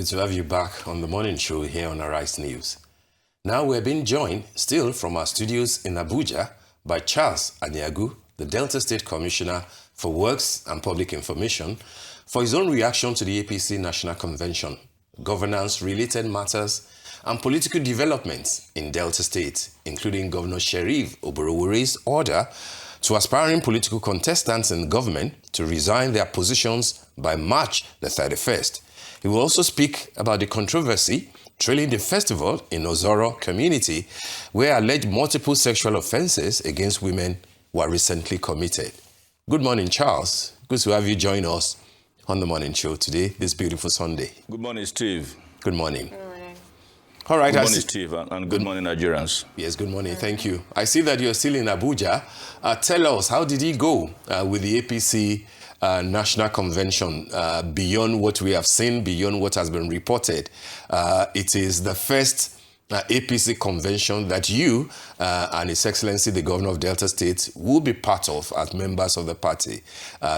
Good to have you back on the morning show here on Arise News. Now we're being joined still from our studios in Abuja by Charles Aniagwu, the Delta State Commissioner for Works and Public Information, for his own reaction to the APC National Convention, governance-related matters, and political developments in Delta State, including Governor Sheriff Oborowori's order to aspiring political contestants in government to resign their positions by March the 31st. He will also speak about the controversy trailing the festival in Ozoro community, where alleged multiple sexual offenses against women were recently committed. Good morning, Charles. Good to have you join us on the morning show today, this beautiful Sunday. Good morning, Steve. Good morning. Good morning. All right. Good morning, Steve, and good morning, Nigerians. Yes, good morning. Thank you. I see that you're still in Abuja. Tell us, how did it go with the APC National Convention, beyond what we have seen, beyond what has been reported? It is the first APC convention that you and His Excellency, the Governor of Delta State, will be part of as members of the party,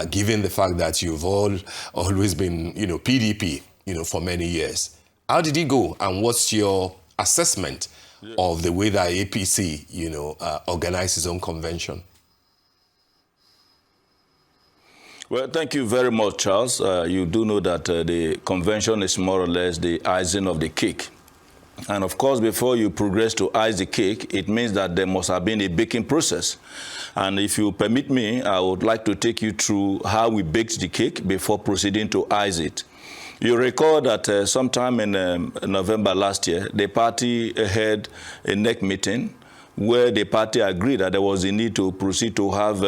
given the fact that you've always been, PDP, for many years. How did it go, and what's your assessment of the way that APC, organized its own convention? Well, thank you very much, Charles. You do know that the convention is more or less the icing of the cake. And of course, before you progress to ice the cake, it means that there must have been a baking process. And if you permit me, I would like to take you through how we baked the cake before proceeding to ice it. You recall that sometime in November last year, the party had a NEC meeting where the party agreed that there was a need to proceed to have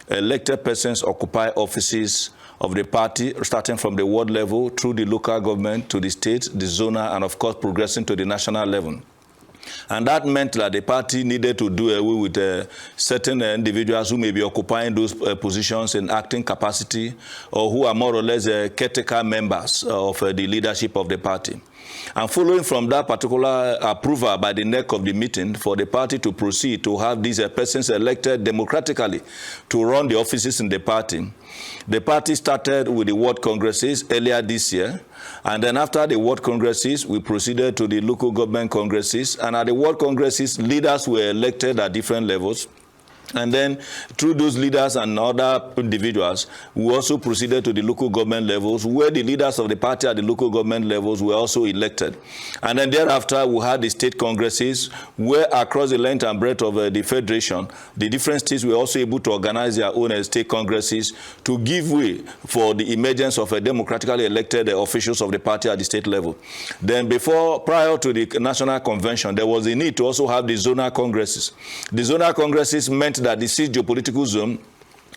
elected persons occupy offices of the party, starting from the ward level, through the local government, to the state, the zonal, and of course progressing to the national level. And that meant that the party needed to do away with certain individuals who may be occupying those positions in acting capacity, or who are more or less caretaker members of the leadership of the party. And following from that particular approval by the NEC of the meeting for the party to proceed to have these persons elected democratically to run the offices in the party started with the ward congresses earlier this year. And then after the ward congresses, we proceeded to the local government congresses. And at the ward congresses, leaders were elected at different levels. And then through those leaders and other individuals, we also proceeded to the local government levels, where the leaders of the party at the local government levels were also elected. And then thereafter, we had the state congresses, where across the length and breadth of the federation, the different states were also able to organize their own state congresses to give way for the emergence of democratically elected officials of the party at the state level. Then prior to the national convention, there was a need to also have the zonal congresses. The zonal congresses meant that the six geopolitical zone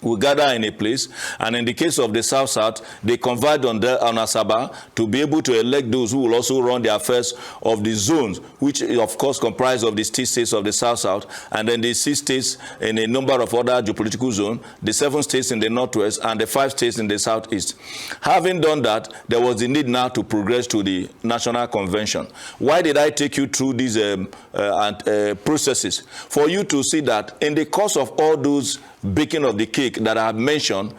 will gather in a place, and in the case of the South-South, they converge on Asaba to be able to elect those who will also run the affairs of the zones, which of course comprise of the states of the South-South, and then the 6 states in a number of other geopolitical zones, the 7 states in the Northwest, and the 5 states in the Southeast. Having done that, there was the need now to progress to the National Convention. Why did I take you through these processes? For you to see that in the course of all those baking of the cake that I have mentioned,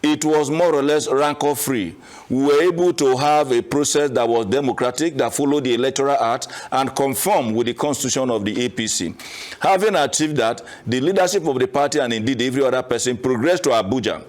it was more or less rancor-free. We were able to have a process that was democratic, that followed the Electoral Act and conformed with the constitution of the APC. Having achieved that, the leadership of the party and indeed every other person progressed to Abuja,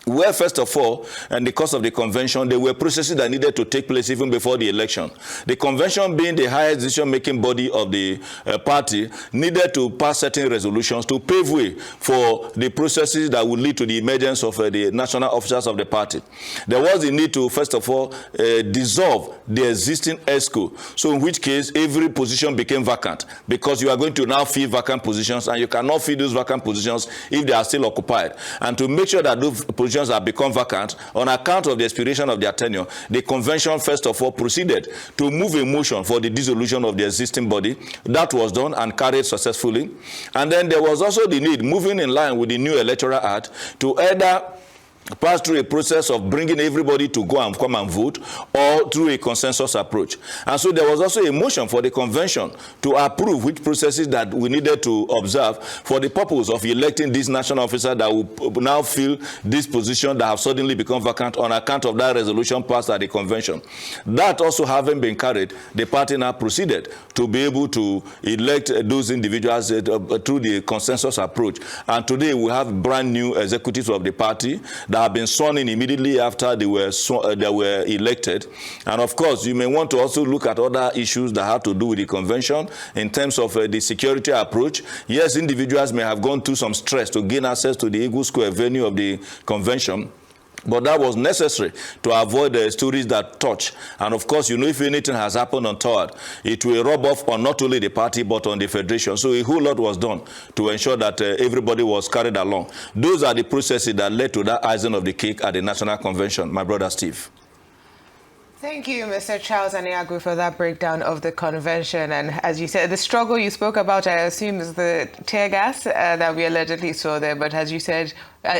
where, first of all, in the course of the convention, there were processes that needed to take place even before the election. The convention, being the highest decision-making body of the party, needed to pass certain resolutions to pave way for the processes that would lead to the emergence of the national officers of the party. There was the need to, first of all, dissolve the existing ESCO, so in which case every position became vacant, because you are going to now fill vacant positions, and you cannot fill those vacant positions if they are still occupied. And to make sure that those positions have become vacant on account of the expiration of their tenure, the convention first of all proceeded to move a motion for the dissolution of the existing body. That was done and carried successfully. And then there was also the need, moving in line with the new Electoral Act, to either pass through a process of bringing everybody to come and vote, or through a consensus approach. And so there was also a motion for the convention to approve which processes that we needed to observe for the purpose of electing this national officer that will now fill this position that have suddenly become vacant on account of that resolution passed at the convention. That also having been carried, the party now proceeded to be able to elect those individuals through the consensus approach. And today we have brand new executives of the party that have been sworn in immediately after they were elected. And of course, you may want to also look at other issues that have to do with the convention in terms of the security approach. Yes, individuals may have gone through some stress to gain access to the Aniagwu Square venue of the convention, but that was necessary to avoid the stories that touch. And of course, you know, if anything has happened untoward, it will rub off on not only the party, but on the federation. So a whole lot was done to ensure that everybody was carried along. Those are the processes that led to that icing of the cake at the National Convention. My brother Steve. Thank you, Mr. Charles Aniagwu, for that breakdown of the convention. And as you said, the struggle you spoke about, I assume, is the tear gas that we allegedly saw there. But as you said,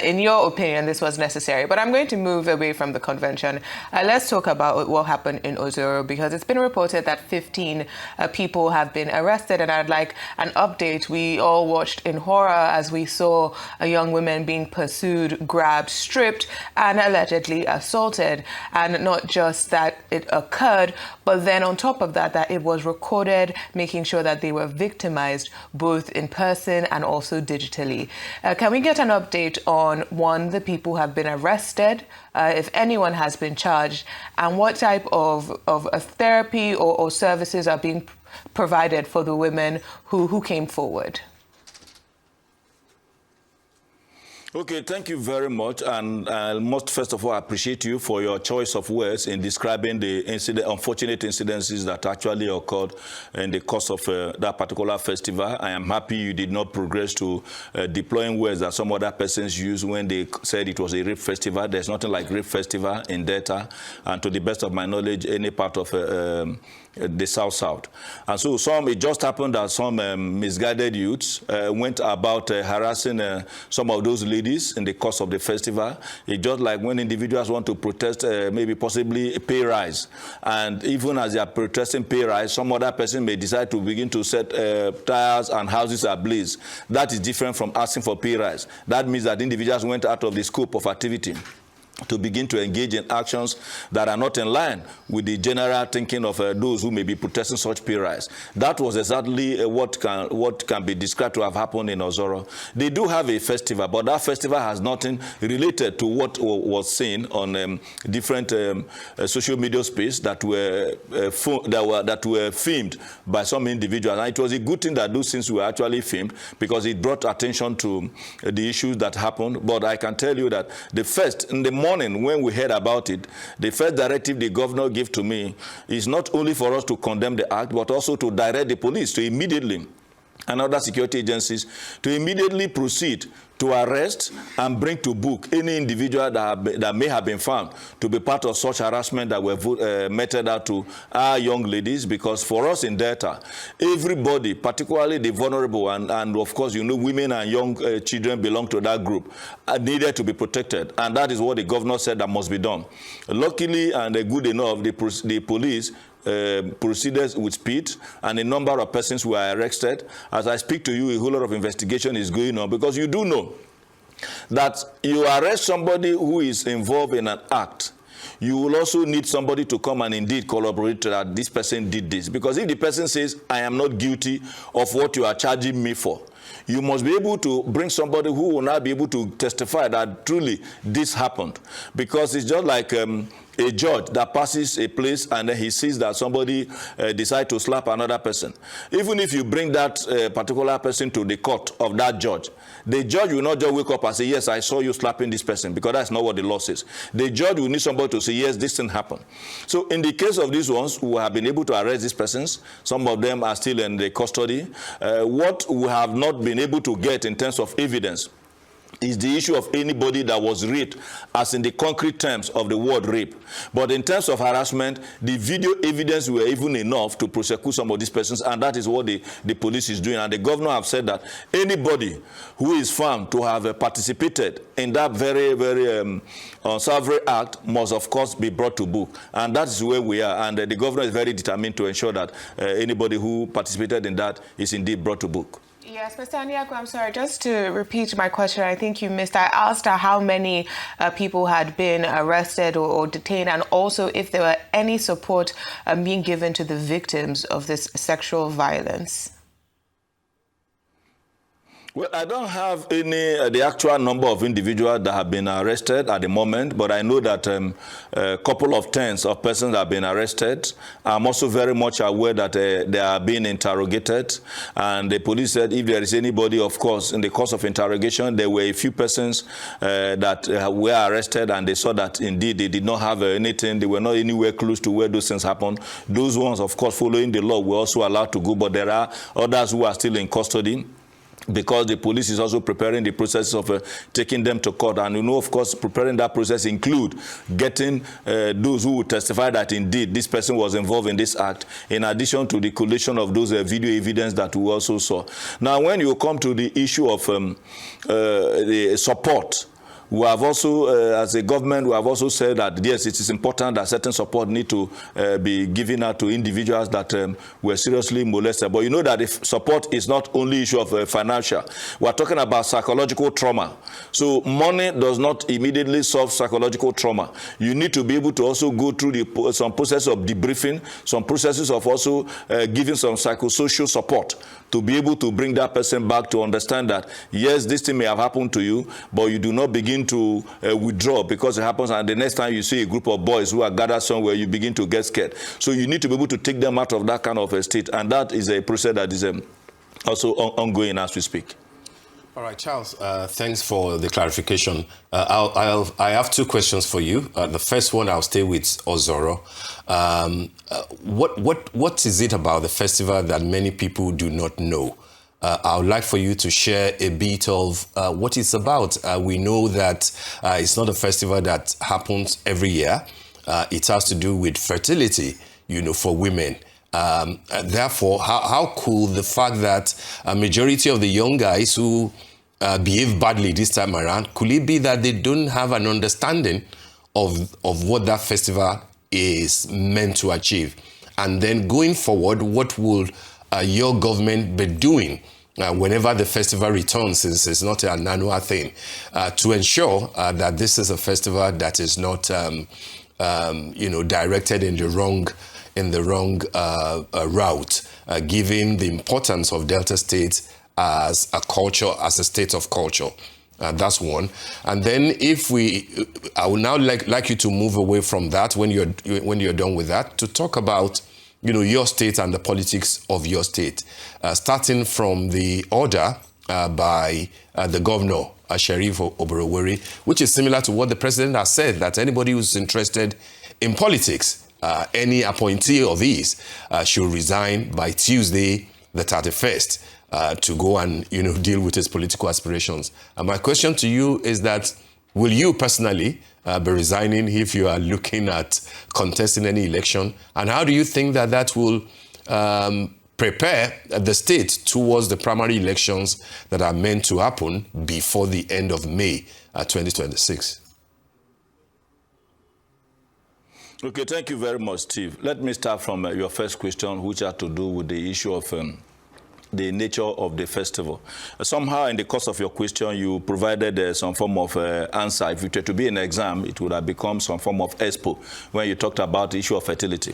in your opinion, this was necessary. But I'm going to move away from the convention. Let's talk about what happened in Ozoro, because it's been reported that 15 people have been arrested. And I'd like an update. We all watched in horror as we saw a young woman being pursued, grabbed, stripped, and allegedly assaulted. And not just that it occurred, but then on top of that, that it was recorded, making sure that they were victimized both in person and also digitally. Can we get an update on, one, the people who have been arrested, if anyone has been charged, and what type of therapy or services are being provided for the women who came forward? Okay, thank you very much, and I must first of all appreciate you for your choice of words in describing the unfortunate incidences that actually occurred in the course of that particular festival. I am happy you did not progress to deploying words that some other persons used when they said it was a rape festival. There's nothing like rape festival in Delta, and to the best of my knowledge, any part of the South. And so it just happened that some misguided youths went about harassing some of those ladies in the course of the festival. It's just like when individuals want to protest, maybe possibly a pay rise. And even as they are protesting pay rise, some other person may decide to begin to set tires and houses ablaze. That is different from asking for pay rise. That means that individuals went out of the scope of activity to begin to engage in actions that are not in line with the general thinking of those who may be protesting such pay rise. That was exactly what can be described to have happened in Ozoro. They do have a festival, but that festival has nothing related to what was seen on different social media space that were filmed by some individuals. And it was a good thing that those things were actually filmed, because it brought attention to the issues that happened. But I can tell you that in the morning when we heard about it, the first directive the governor gave to me is not only for us to condemn the act, but also to direct the police to immediately, and other security agencies, to immediately proceed to arrest and bring to book any individual that may have been found to be part of such harassment that were meted out to our young ladies. Because for us in Delta, everybody, particularly the vulnerable, and of course, you know, women and young children belong to that group, needed to be protected. And that is what the governor said that must be done. Luckily, and good enough, the police proceeded with speed, and a number of persons were arrested. As I speak to you, a whole lot of investigation is going on, because you do know that you arrest somebody who is involved in an act, you will also need somebody to come and indeed corroborate that this person did this. Because if the person says, I am not guilty of what you are charging me for, you must be able to bring somebody who will now be able to testify that truly this happened. Because it's just like a judge that passes a place and then he sees that somebody decide to slap another person. Even if you bring that particular person to the court of that judge, the judge will not just wake up and say, yes, I saw you slapping this person, because that's not what the law says. The judge will need somebody to say, yes, this thing happened. So in the case of these ones who have been able to arrest these persons, some of them are still in the custody. What we have not been able to get in terms of evidence is the issue of anybody that was raped, as in the concrete terms of the word rape. But in terms of harassment, the video evidence were even enough to prosecute some of these persons, and that is what the police is doing. And the governor have said that anybody who is found to have participated in that very, very unsavory act must, of course, be brought to book. And that is where we are. And the governor is very determined to ensure that anybody who participated in that is indeed brought to book. Yes, Mr. Aniagwu, I'm sorry, just to repeat my question, I think you missed. I asked her how many people had been arrested or detained, and also if there were any support being given to the victims of this sexual violence. Well, I don't have the actual number of individuals that have been arrested at the moment, but I know that a couple of tens of persons have been arrested. I'm also very much aware that they are being interrogated, and the police said if there is anybody, of course, in the course of interrogation, there were a few persons that were arrested, and they saw that indeed they did not have anything, they were not anywhere close to where those things happened. Those ones, of course, following the law, were also allowed to go, but there are others who are still in custody, because the police is also preparing the process of taking them to court. And, you know, of course, preparing that process include getting those who will testify that indeed this person was involved in this act, in addition to the collation of those video evidence that we also saw. Now, when you come to the issue of the support, we have also, as a government, we have also said that, yes, it is important that certain support need to be given out to individuals that were seriously molested. But you know that if support is not only issue of financial. We are talking about psychological trauma. So money does not immediately solve psychological trauma. You need to be able to also go through some process of debriefing, some processes of also giving some psychosocial support to be able to bring that person back to understand that, yes, this thing may have happened to you, but you do not begin to withdraw because it happens, and the next time you see a group of boys who are gathered somewhere, you begin to get scared. So you need to be able to take them out of that kind of a state, and that is a process that is also ongoing as we speak. All right, Charles, thanks for the clarification. I have two questions for you. The first one, I'll stay with Ozoro. What is it about the festival that many people do not know? I would like for you to share a bit of what it's about. We know that it's not a festival that happens every year. It has to do with fertility, you know, for women. Therefore, how cool the fact that a majority of the young guys who behave badly this time around, could it be that they don't have an understanding of what that festival is meant to achieve? And then going forward, what will your government be doing whenever the festival returns, since it's not an annual thing, to ensure that this is a festival that is not, directed in the wrong route, given the importance of Delta State as a culture, as a state of culture. That's one. And then I would now like you to move away from that when you're done with that, to talk about, you know, your state and the politics of your state, starting from the order by the governor, Sheriff Oborowori, which is similar to what the president has said, that anybody who's interested in politics, any appointee of these should resign by Tuesday, the 31st, to go and, you know, deal with his political aspirations. And my question to you is that, will you personally be resigning if you are looking at contesting any election? And how do you think that will prepare the state towards the primary elections that are meant to happen before the end of May 2026? Okay, thank you very much, Steve. Let me start from your first question, which had to do with the issue of the nature of the festival. Somehow in the course of your question, you provided some form of answer. If it were to be an exam, it would have become some form of expo when you talked about the issue of fertility.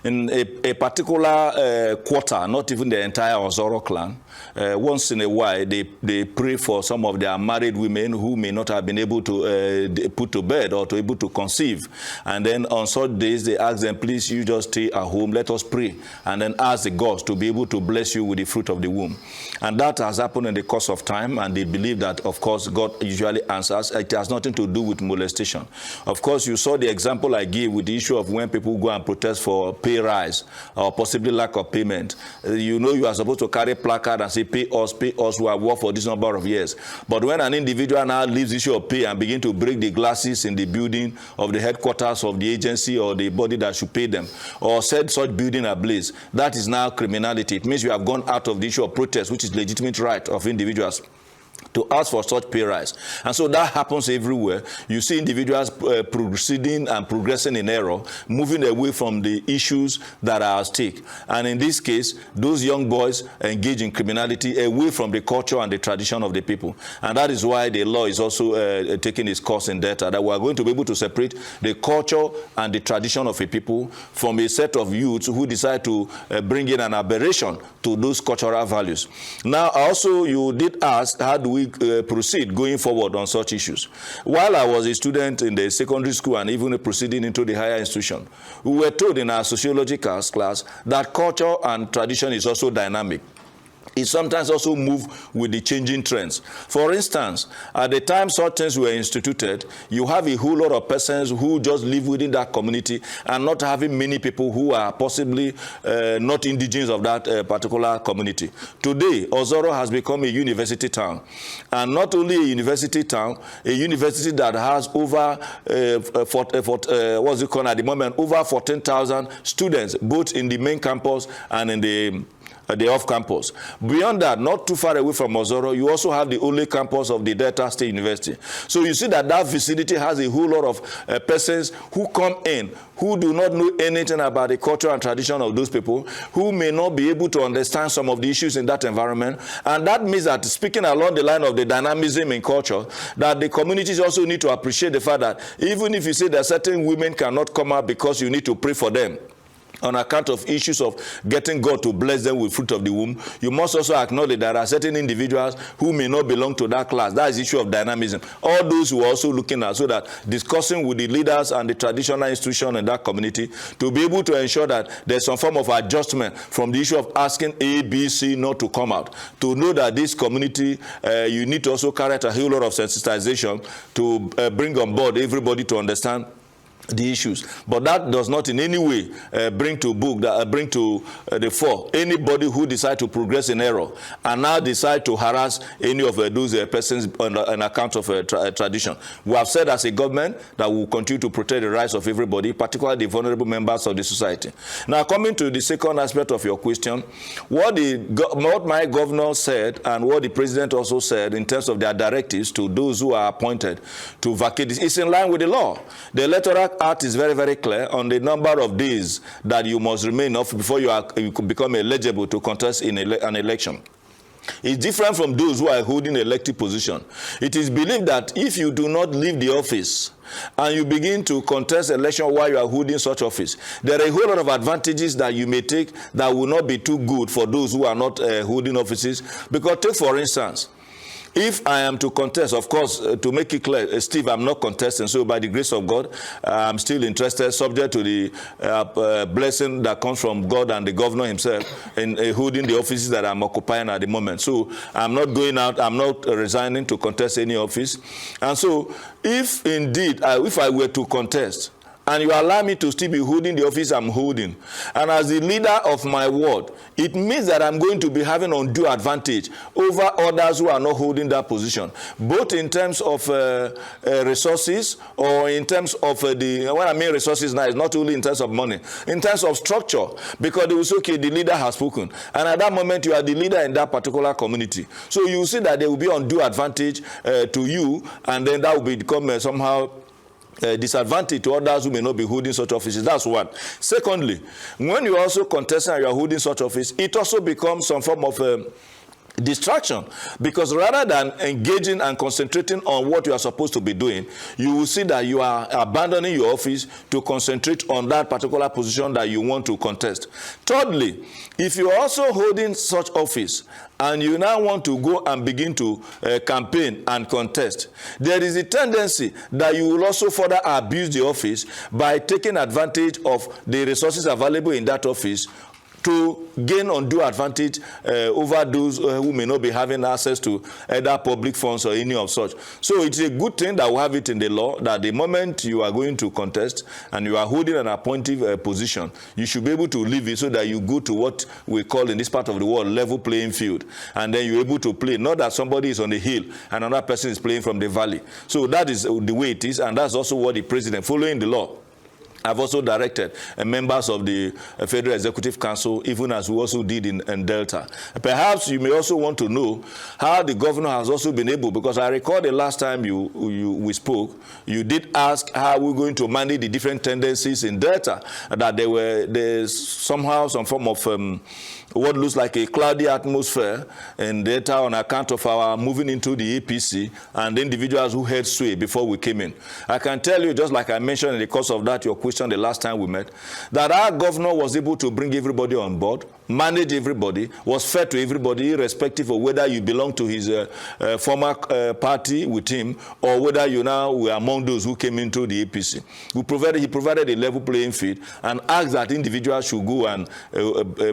In a particular quarter, not even the entire Ozoro clan, once in a while, they pray for some of their married women who may not have been able to put to bed or to able to conceive. And then on such days, they ask them, please, you just stay at home, let us pray. And then ask the gods to be able to bless you with the fruit fruit of the womb. And that has happened in the course of time, and they believe that, of course, God usually answers. It has nothing to do with molestation. Of course, you saw the example I gave with the issue of when people go and protest for pay rise or possibly lack of payment. You know you are supposed to carry placard and say, pay us, who have worked for this number of years. But when an individual now leaves the issue of pay and begin to break the glasses in the building of the headquarters of the agency or the body that should pay them, or set such building ablaze, that is now criminality. It means you have gone out of the issue of protest, which is legitimate right of individuals to ask for such pay rise. And so that happens everywhere. You see individuals proceeding and progressing in error, moving away from the issues that are at stake. And in this case, those young boys engage in criminality away from the culture and the tradition of the people. And that is why the law is also taking its course in data, that we are going to be able to separate the culture and the tradition of a people from a set of youths who decide to bring in an aberration to those cultural values. Now, also, you did ask, how do we proceed going forward on such issues? While I was a student in the secondary school and even proceeding into the higher institution, we were told in our sociology class that culture and tradition is also dynamic. It sometimes also moves with the changing trends. For instance, at the time such things were instituted, you have a whole lot of persons who just live within that community and not having many people who are possibly not indigenous of that particular community. Today, Ozoro has become a university town. And not only a university town, a university that has over, what's it called at the moment, over 14,000 students, both in the main campus and in the off-campus. Beyond that, not too far away from Ozoro, you also have the only campus of the Delta State University. So you see that that vicinity has a whole lot of persons who come in, who do not know anything about the culture and tradition of those people, who may not be able to understand some of the issues in that environment. And that means that, speaking along the line of the dynamism in culture, that the communities also need to appreciate the fact that even if you say that certain women cannot come out because you need to pray for them, on account of issues of getting God to bless them with fruit of the womb, you must also acknowledge that there are certain individuals who may not belong to that class. That is the issue of dynamism. All those who are also looking at, so that discussing with the leaders and the traditional institution in that community to be able to ensure that there's some form of adjustment from the issue of asking A, B, C not to come out. To know that this community, you need to also carry out a whole lot of sensitization to bring on board everybody to understand the issues. But that does not in any way bring to the fore anybody who decide to progress in error and now decide to harass any of those persons on account of tradition. We have said as a government that we will continue to protect the rights of everybody, particularly the vulnerable members of the society. Now, coming to the second aspect of your question, what my governor said and what the president also said in terms of their directives to those who are appointed to vacate this is in line with the law. The Electoral Act is very, very clear on the number of days that you must remain off before you become eligible to contest in an election. It's different from those who are holding elective position. It is believed that if you do not leave the office and you begin to contest election while you are holding such office, there are a whole lot of advantages that you may take that will not be too good for those who are not holding offices. Because take, for instance, if I am to contest, of course, to make it clear, Steve, I'm not contesting. So by the grace of God, I'm still interested, subject to the blessing that comes from God and the governor himself in holding the offices that I'm occupying at the moment. So I'm not going out, I'm not resigning to contest any office. And so if indeed, if I were to contest, and you allow me to still be holding the office I'm holding, and as the leader of my ward, it means that I'm going to be having undue advantage over others who are not holding that position, both in terms of resources or in terms of when I mean resources now, it's not only in terms of money, in terms of structure, because they will say, okay, the leader has spoken, and at that moment you are the leader in that particular community. So you will see that there will be undue advantage to you, and then that will become somehow disadvantage to others who may not be holding such offices. That's one. Secondly, when you also contest and you are holding such office, it also becomes some form of distraction, because rather than engaging and concentrating on what you are supposed to be doing, you will see that you are abandoning your office to concentrate on that particular position that you want to contest. Thirdly, if you are also holding such office and you now want to go and begin to campaign and contest, there is a tendency that you will also further abuse the office by taking advantage of the resources available in that office to gain undue advantage over those who may not be having access to either public funds or any of such. So it's a good thing that we have it in the law that the moment you are going to contest and you are holding an appointive position, you should be able to leave it so that you go to what we call in this part of the world level playing field. And then you're able to play, not that somebody is on the hill and another person is playing from the valley. So that is the way it is, and that's also what the president, following the law, I've also directed members of the Federal Executive Council, even as we also did in Delta. Perhaps you may also want to know how the governor has also been able, because I recall the last time we spoke, you did ask how we're going to manage the different tendencies in Delta, that there's somehow some form of what looks like a cloudy atmosphere in Delta on account of our moving into the APC and the individuals who held sway before we came in. I can tell you, just like I mentioned in the course of that, your question the last time we met, that our governor was able to bring everybody on board, manage everybody, was fair to everybody, irrespective of whether you belong to his former party with him or whether you now were among those who came into the APC. He provided a level playing field and asked that individuals should go and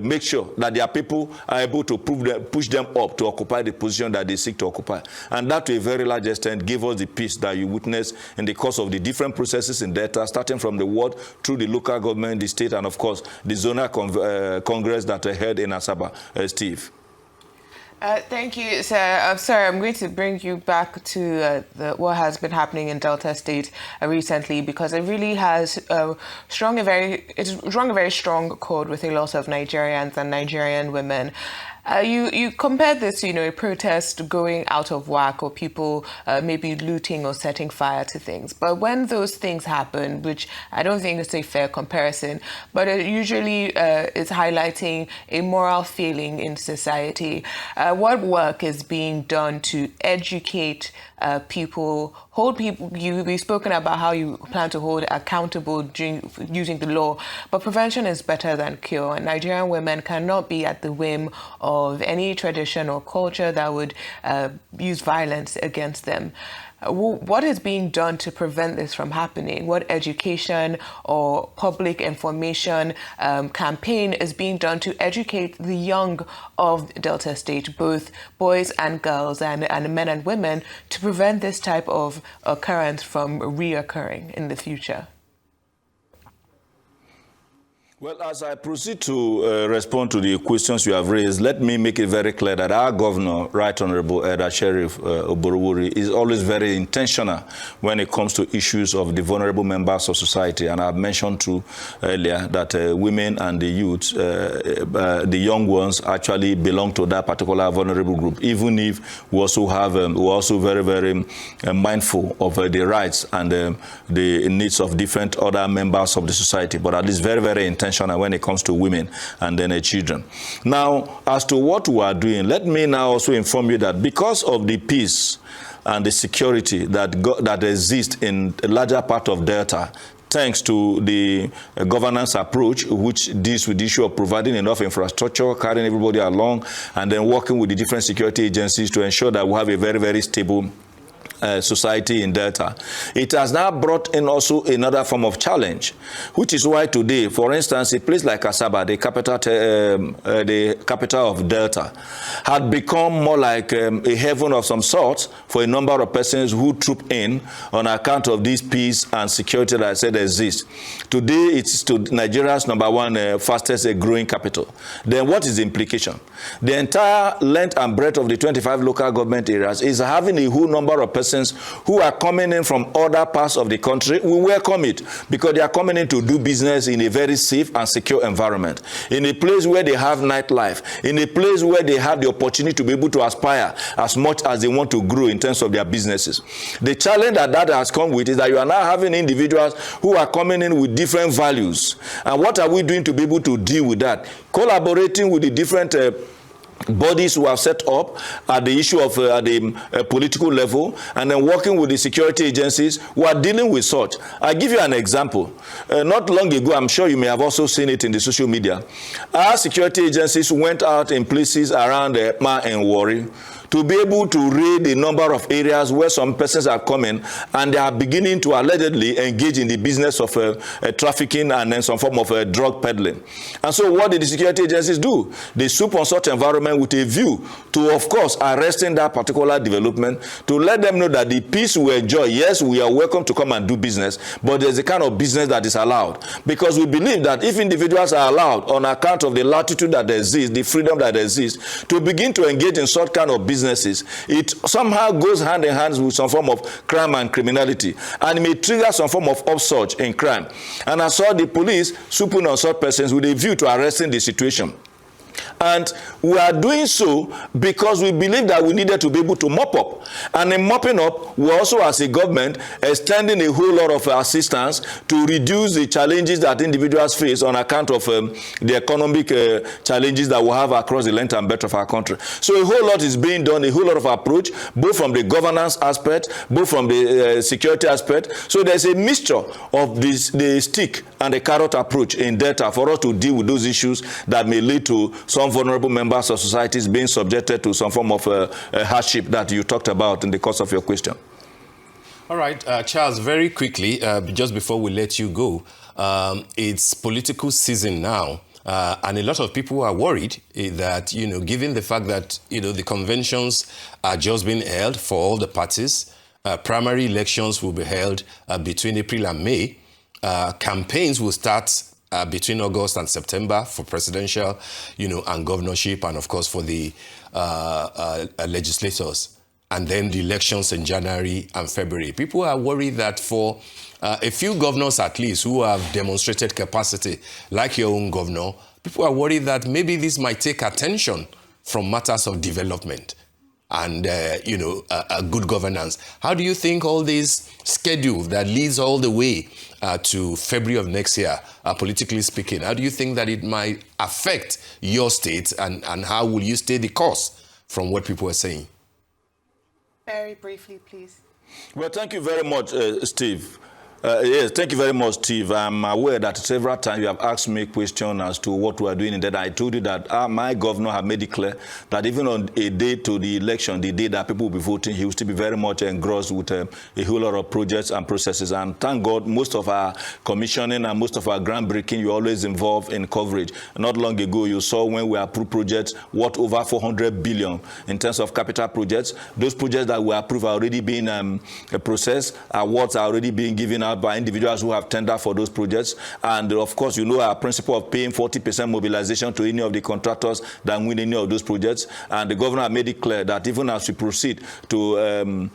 make sure that their people are able to push them up to occupy the position that they seek to occupy. And that, to a very large extent, gave us the peace that you witnessed in the course of the different processes in Delta, starting from the ward through the local government, the state, and of course the zonal congress that I held in Asaba. Steve. Thank you, sir. I'm sorry, I'm going to bring you back to what has been happening in Delta State recently, because it really has strung a very strong chord with a lot of Nigerians and Nigerian women. You compared this to, a protest going out of whack or people maybe looting or setting fire to things. But when those things happen, which I don't think is a fair comparison, but it usually is highlighting a moral failing in society. What work is being done to educate people, hold people? We've spoken about how you plan to hold accountable using the law, but prevention is better than cure. And Nigerian women cannot be at the whim of any tradition or culture that would use violence against them. What is being done to prevent this from happening? What education or public information campaign is being done to educate the young of Delta State, both boys and girls and men and women, to prevent this type of occurrence from reoccurring in the future? Well, as I proceed to respond to the questions you have raised, let me make it very clear that our governor, Right Honorable Elder Sheriff Oborowori, is always very intentional when it comes to issues of the vulnerable members of society. And I've mentioned too earlier that women and the youth, the young ones, actually belong to that particular vulnerable group, even if we also have, we're also very, very mindful of the rights and the needs of different other members of the society, but at least very, very intentional when it comes to women and then children. Now, as to what we are doing, let me now also inform you that because of the peace and the security that exists in a larger part of Delta, thanks to the governance approach, which deals with the issue of providing enough infrastructure, carrying everybody along, and then working with the different security agencies to ensure that we have a very, very stable society in Delta. It has now brought in also another form of challenge, which is why today, for instance, a place like Asaba, the capital of Delta, had become more like a heaven of some sort for a number of persons who troop in on account of this peace and security that I said exists. Today, it's to Nigeria's #1 fastest growing capital. Then what is the implication? The entire length and breadth of the 25 local government areas is having a whole number of persons who are coming in from other parts of the country. We welcome it because they are coming in to do business in a very safe and secure environment, in a place where they have nightlife, in a place where they have the opportunity to be able to aspire as much as they want to grow in terms of their businesses. The challenge that has come with is that you are now having individuals who are coming in with different values. And what are we doing to be able to deal with that? Collaborating with the different bodies who have set up at the issue of the political level, and then working with the security agencies who are dealing with such. I give you an example. Not long ago, I'm sure you may have also seen it in the social media, our security agencies went out in places around Ma and Warri to be able to raid a number of areas where some persons are coming and they are beginning to allegedly engage in the business of trafficking and then some form of drug peddling. And so what did the security agencies do? They swoop on such environment with a view to, of course, arresting that particular development, to let them know that the peace we enjoy, yes, we are welcome to come and do business, but there's a kind of business that is allowed. Because we believe that if individuals are allowed, on account of the latitude that exists, the freedom that exists, to begin to engage in such kind of businesses, it somehow goes hand in hand with some form of crime and criminality, and it may trigger some form of upsurge in crime. And I saw the police swooping on such persons with a view to arresting the situation. And we are doing so because we believe that we needed to be able to mop up. And in mopping up, we also, as a government, extending a whole lot of assistance to reduce the challenges that individuals face on account of the economic challenges that we have across the length and breadth of our country. So a whole lot is being done, a whole lot of approach, both from the governance aspect, both from the security aspect. So there's a mixture of the stick and the carrot approach in Delta for us to deal with those issues that may lead to some vulnerable members of societies being subjected to some form of hardship that you talked about in the course of your question. All right, Charles, very quickly, just before we let you go, it's political season now. And a lot of people are worried that, given the fact that, the conventions are just being held for all the parties, primary elections will be held between April and May, campaigns will start between August and September for presidential, and governorship, and of course for the legislators, and then the elections in January and February. People are worried that for a few governors at least who have demonstrated capacity, like your own governor, people are worried that maybe this might take attention from matters of development and, good governance. How do you think all this schedule that leads all the way to February of next year, politically speaking, how do you think that it might affect your state, and how will you stay the course from what people are saying? Very briefly, please. Well, thank you very much, Steve. Yes, thank you very much, Steve. I'm aware that several times you have asked me a question as to what we are doing in that. I told you that my governor have made it clear that even on a day to the election, the day that people will be voting, he will still be very much engrossed with a whole lot of projects and processes. And thank God, most of our commissioning and most of our groundbreaking, you're always involved in coverage. Not long ago, you saw when we approved projects worth over 400 billion in terms of capital projects. Those projects that we approved are already being processed. Awards are already being given out by individuals who have tendered for those projects. And of course, our principle of paying 40% mobilization to any of the contractors that win any of those projects. And the governor made it clear that even as we proceed to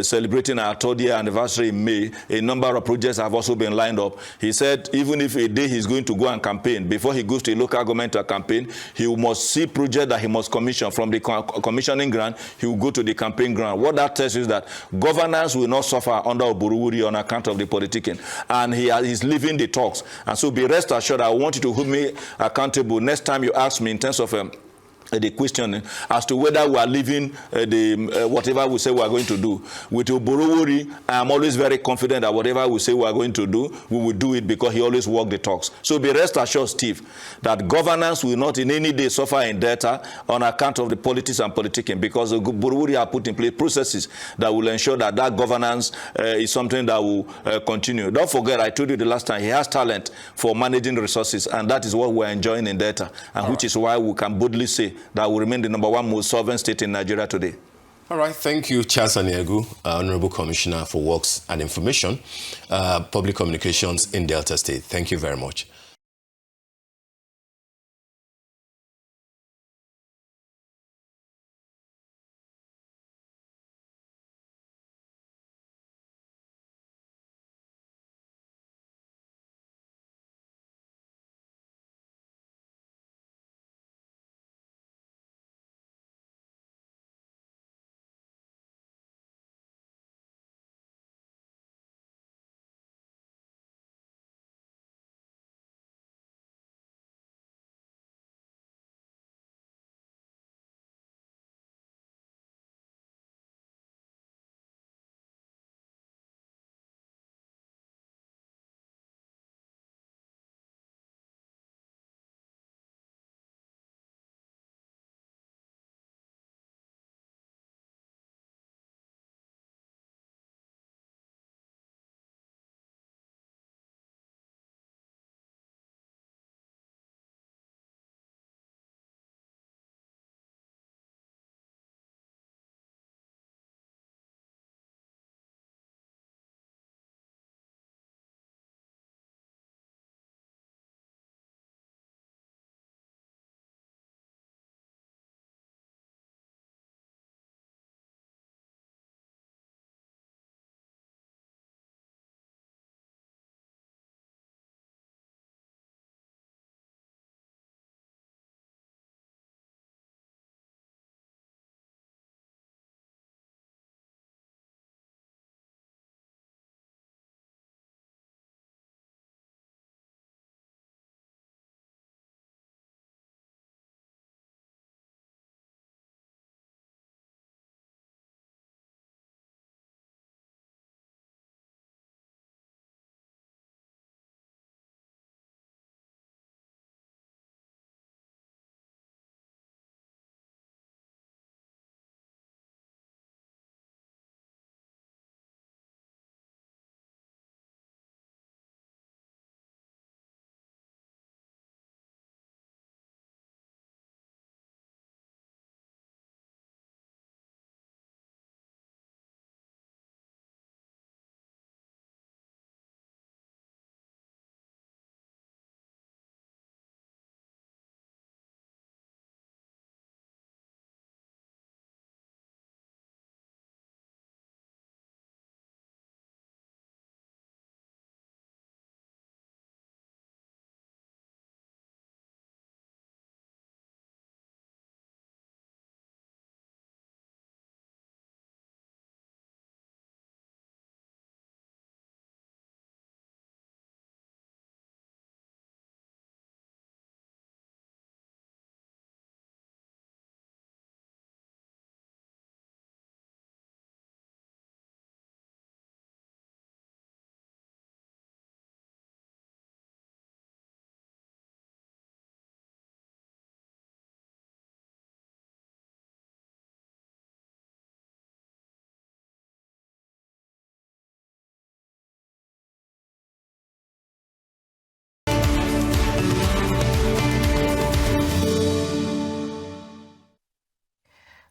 celebrating our 3rd year anniversary in May, a number of projects have also been lined up. He said even if a day he's going to go and campaign, before he goes to a local government to campaign, he must see projects that he must commission. From the commissioning grant, he will go to the campaign grant. What that tells you is that governance will not suffer under Oburuwuri on account of the politicking. And he's leaving the talks. And so be rest assured, I want you to hold me accountable next time you ask me in terms of the question as to whether we are leaving whatever we say we are going to do. With Oburuwuri, I am always very confident that whatever we say we are going to do, we will do it because he always walks the talks. So be rest assured, Steve, that governance will not in any day suffer in Delta on account of the politics and politicking, because Oburuwuri have put in place processes that will ensure that governance is something that will continue. Don't forget, I told you the last time, he has talent for managing resources, and that is what we're enjoying in Delta, and which is why we can boldly say that will remain the #1 most sovereign state in Nigeria today. All right, thank you, Charles Aniagwu, Honorable Commissioner for Works and Information, Public Communications in Delta State. Thank you very much.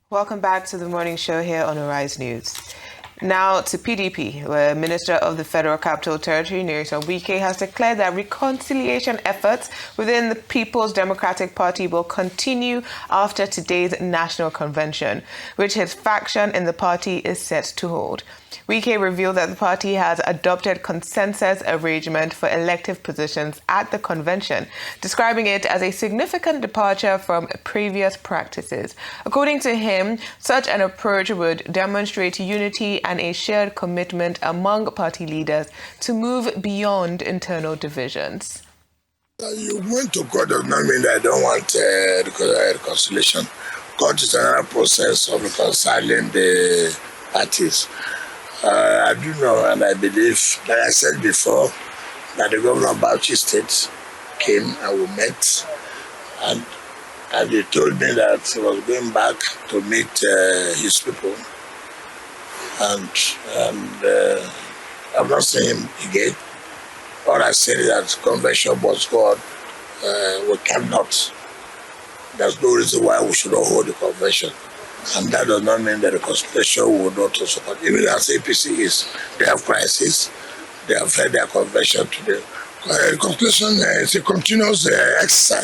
Welcome back to the morning show here on Arise News. Now to PDP, where Minister of the Federal Capital Territory, Nyesom Wike, has declared that reconciliation efforts within the People's Democratic Party will continue after today's national convention, which his faction in the party is set to hold. Wike revealed that the party has adopted consensus arrangement for elective positions at the convention, describing it as a significant departure from previous practices. According to him, such an approach would demonstrate unity and a shared commitment among party leaders to move beyond internal divisions. You went to court does not mean that I don't want reconciliation. Court is another process of reconciling the parties. I do know and I believe, like I said before, that the governor of Bauchi State came and we met, and he told me that he was going back to meet his people, and I've not seen him again. All I said is that convention was God. We cannot. There's no reason why we should not hold the convention. And that does not mean that the constitution will not also support. Even as APC is, they have crisis. They have had their convention today. The constitution is a continuous exercise.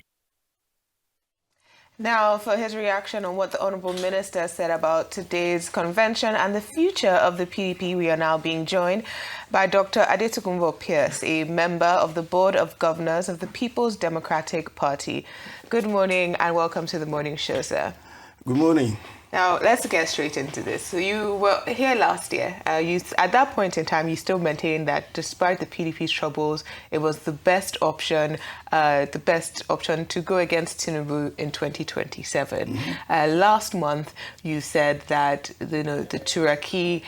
Now, for his reaction on what the Honourable Minister said about today's convention and the future of the PDP, we are now being joined by Dr. Adetokunbo Pierce, a member of the Board of Governors of the People's Democratic Party. Good morning and welcome to the morning show, sir. Good morning. Now, let's get straight into this. So you were here last year. At that point in time, you still maintained that despite the PDP's troubles, it was the best option to go against Tinubu in 2027. Mm-hmm. Last month, you said that the Turaki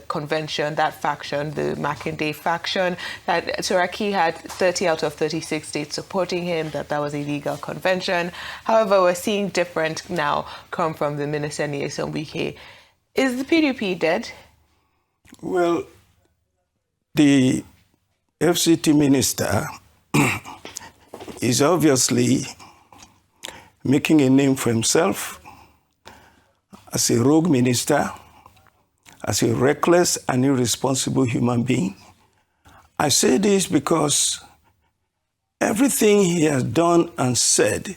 convention, that faction, the Makinde faction, that Turaki had 30 out of 36 states supporting him, that was a legal convention. However, we're seeing different now come from the Minister Nyesom Wike. Is the PDP dead? Well, the FCT minister is obviously making a name for himself as a rogue minister, as a reckless and irresponsible human being. I say this because everything he has done and said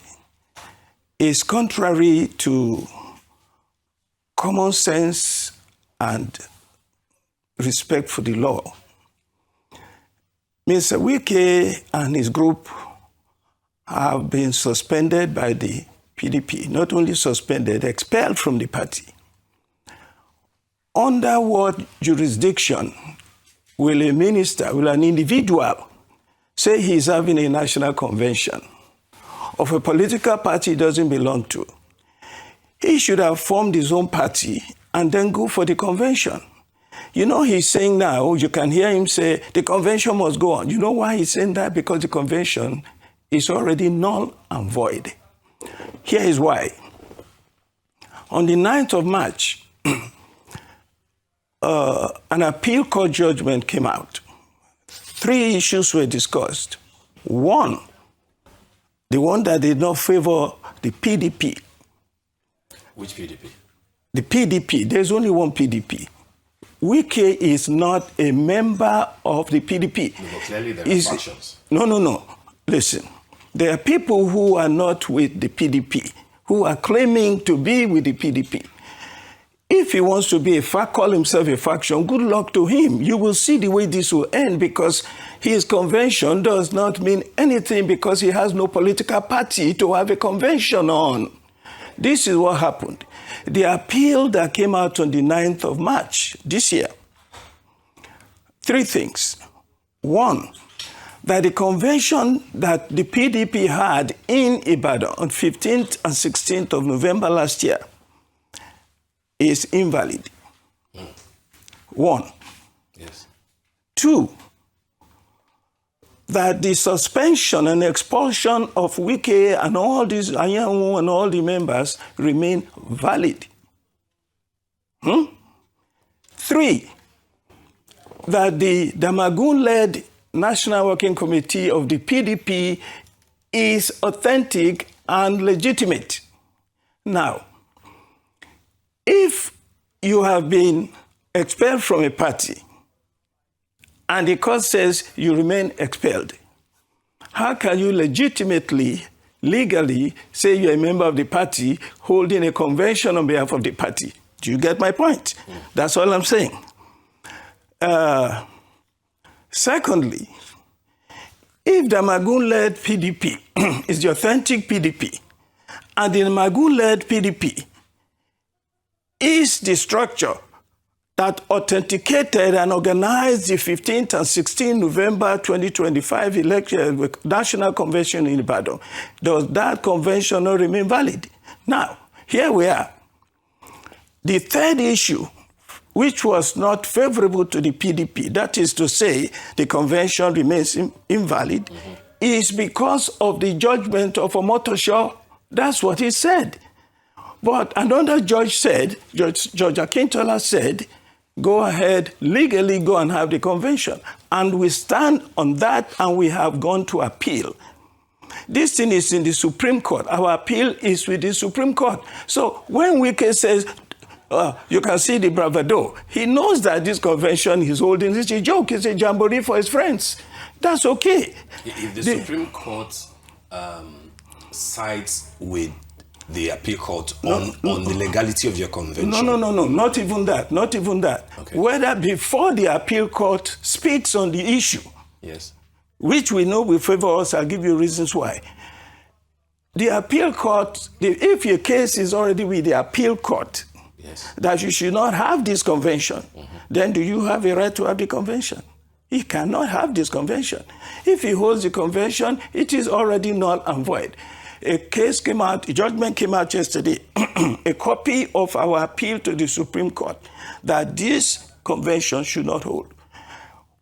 is contrary to common sense and respect for the law. Mr. Wike and his group have been suspended by the PDP, not only suspended, expelled from the party. Under what jurisdiction will an individual say he's having a national convention of a political party he doesn't belong to? He should have formed his own party and then go for the convention. You know, he's saying now, you can hear him say, the convention must go on. You know why he's saying that? Because the convention is already null and void. Here is why. On the 9th of March, an appeal court judgment came out. 3 issues were discussed. One, the one that did not favor the PDP. Which PDP? The PDP. There's only one PDP. Wike is not a member of the PDP. No, clearly there are factions. No. Listen. There are people who are not with the PDP, who are claiming to be with the PDP. If he wants to call himself a faction, good luck to him. You will see the way this will end, because his convention does not mean anything because he has no political party to have a convention on. This is what happened. The appeal that came out on the 9th of March this year, 3 things. One, that the convention that the PDP had in Ibadan on 15th and 16th of November last year is invalid. 1. Yes. 2, that the suspension and expulsion of Wike and all these Aniagwu and all the members remain valid. 3, that the Damagun-led National Working Committee of the PDP is authentic and legitimate. Now, you have been expelled from a party and the court says you remain expelled, how can you legitimately, legally say you're a member of the party holding a convention on behalf of the party? Do you get my point? That's all I'm saying. Secondly, if the Magun-led PDP is the authentic PDP, and the Magun-led PDP is the structure that authenticated and organized the 15th and 16th November 2025 election, National Convention in Ibadan, does that convention not remain valid? Now, here we are. The third issue, which was not favorable to the PDP, that is to say the convention remains invalid, is because of the judgment of Omotosho. That's what he said. But another judge said, Judge Akintola said, go ahead, legally go and have the convention. And we stand on that, and we have gone to appeal. This thing is in the Supreme Court. Our appeal is with the Supreme Court. So when Wike says, you can see the bravado, he knows that this convention he's holding is a joke. It's a jamboree for his friends. That's okay. If the Supreme Court sides with the appeal court on the legality of your convention. No, not even that, not even that. Okay. Whether before the appeal court speaks on the issue, yes, which we know will favor us, I'll give you reasons why. The appeal court, if your case is already with the appeal court, yes, that you should not have this convention, then do you have a right to have the convention? He cannot have this convention. If he holds the convention, it is already null and void. A case came out, a judgment came out yesterday, a copy of our appeal to the Supreme Court that this convention should not hold.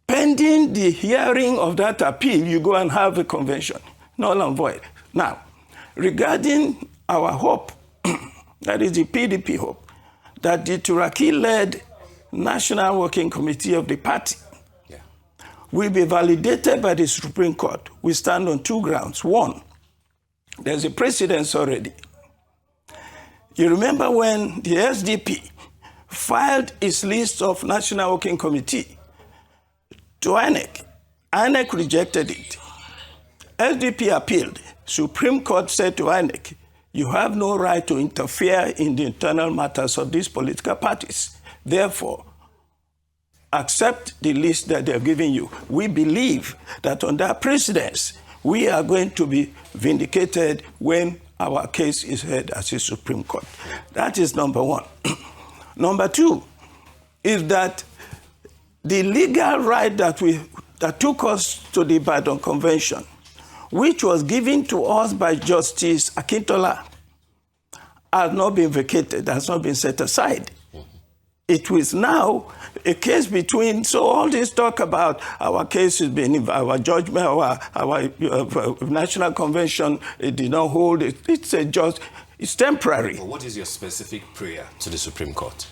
Pending the hearing of that appeal, you go and have a convention, null and void. Now, regarding our hope, that is the PDP hope, that the Turaki-led National Working Committee of the party will be validated by the Supreme Court. We stand on two grounds. One, there's a precedence already. You remember when the SDP filed its list of National Working Committee to INEC. INEC rejected it. SDP appealed. Supreme Court said to INEC, you have no right to interfere in the internal matters of these political parties. Therefore, accept the list that they're giving you. We believe that under precedence, we are going to be vindicated when our case is heard at the Supreme Court. That is number one. Number two is that the legal right that took us to the Ibadan Convention, which was given to us by Justice Akintola, has not been vacated, has not been set aside. It was now a case between, so all this talk about our case has been, our judgment, our National Convention, it did not hold, it's temporary. Well, what is your specific prayer to the Supreme Court?